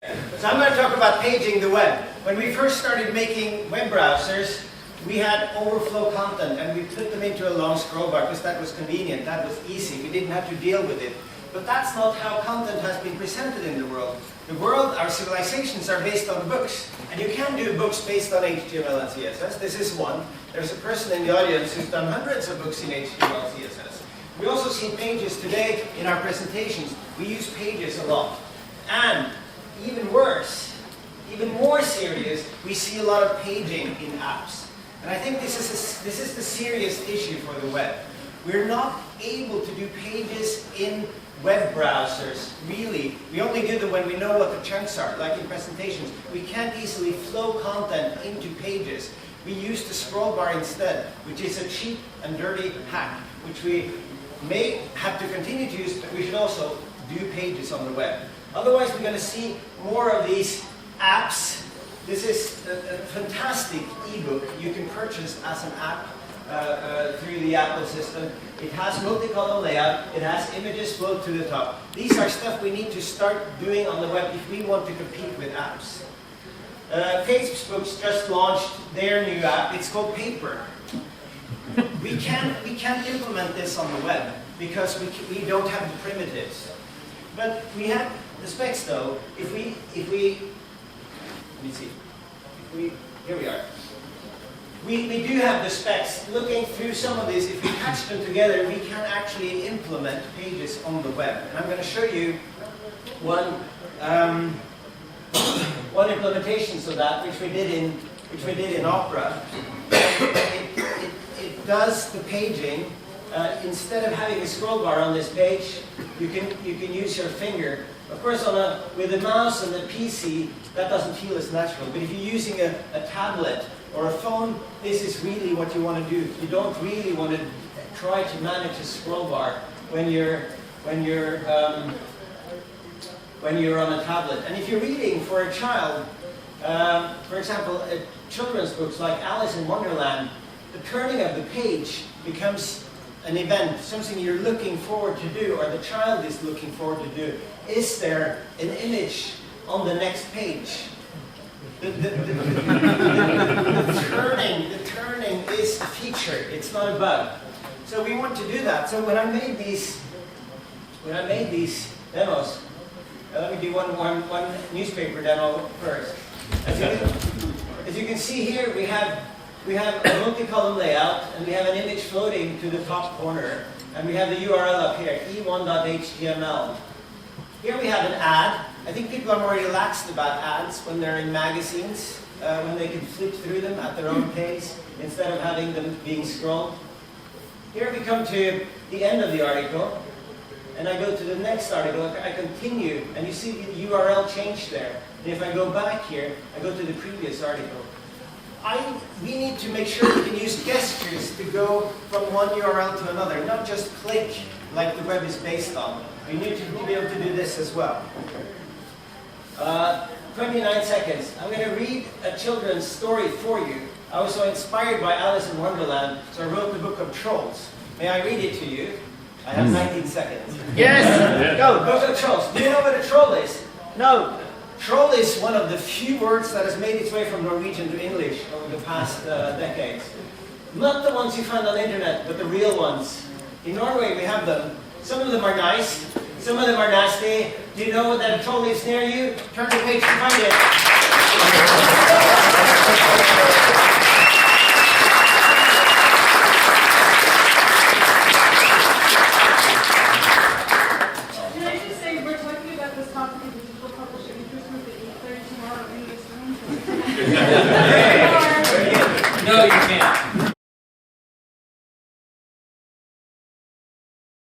So I'm going to talk about paging the web. When we first started making web browsers, we had overflow content and we put them into a long scroll bar because that was convenient, that was easy, we didn't have to deal with it. But that's not how content has been presented in the world. The world, our civilizations are based on books. And you can do books based on HTML and CSS. This is one. There's a person in the audience who's done hundreds of books in HTML and CSS. We also see pages today in our presentations. We use pages a lot. And even worse, even more serious, we see a lot of paging in apps. And I think this is the serious issue for the web. We're not able to do pages in web browsers, really. We only do them when we know what the chunks are, like in presentations. We can't easily flow content into pages. We use the scroll bar instead, which is a cheap and dirty hack, which we may have to continue to use, but we should also do pages on the web. Otherwise, we're going to see more of these apps. This is a fantastic ebook you can purchase as an app through the Apple system. It has multi-column layout. It has images flowed to the top. These are stuff we need to start doing on the web if we want to compete with apps. Facebook's just launched their new app. It's called Paper. We can't implement this on the web because we don't have the primitives. But we have the specs though. If we let me see. Here we are. We do have the specs. Looking through some of these, if we patch them together, we can actually implement pages on the web. And I'm going to show you one implementation of that, which we did in Opera. It does the paging. Instead of having a scroll bar on this page, you can use your finger. Of course, with a mouse and a PC, that doesn't feel as natural. But if you're using a tablet or a phone, this is really what you want to do. You don't really want to try to manage a scroll bar when you're on a tablet. And if you're reading for a child, for example, children's books like Alice in Wonderland, the turning of the page becomes an event, something you're looking forward to do, or the child is looking forward to do. Is there an image on the next page? The turning is a feature, it's not a bug. So we want to do that. So when I made these demos, let me do one newspaper demo first. As you can see here, we have a multi-column layout, and we have an image floating to the top corner, and we have the URL up here, e1.html. Here we have an ad. I think people are more relaxed about ads when they're in magazines, when they can flip through them at their own pace, instead of having them being scrolled. Here we come to the end of the article, and I go to the next article. I continue, and you see the URL change there. And if I go back here, I go to the previous article. We need to make sure we can use gestures to go from one URL to another, not just click like the web is based on. We need to be able to do this as well. 29 seconds. I'm going to read a children's story for you. I was so inspired by Alice in Wonderland, so I wrote the book of Trolls. May I read it to you? I have 19 seconds. Yes! Go, book of Trolls. Do you know what a troll is? No. Troll is one of the few words that has made its way from Norwegian to English over the past decades. Not the ones you find on the internet, but the real ones. In Norway we have them. Some of them are nice, some of them are nasty. Do you know that a troll lives near you? Turn the page to find it. Can I just say, we're talking about this topic of digital publishing and Christmas at 8:30 tomorrow in this room.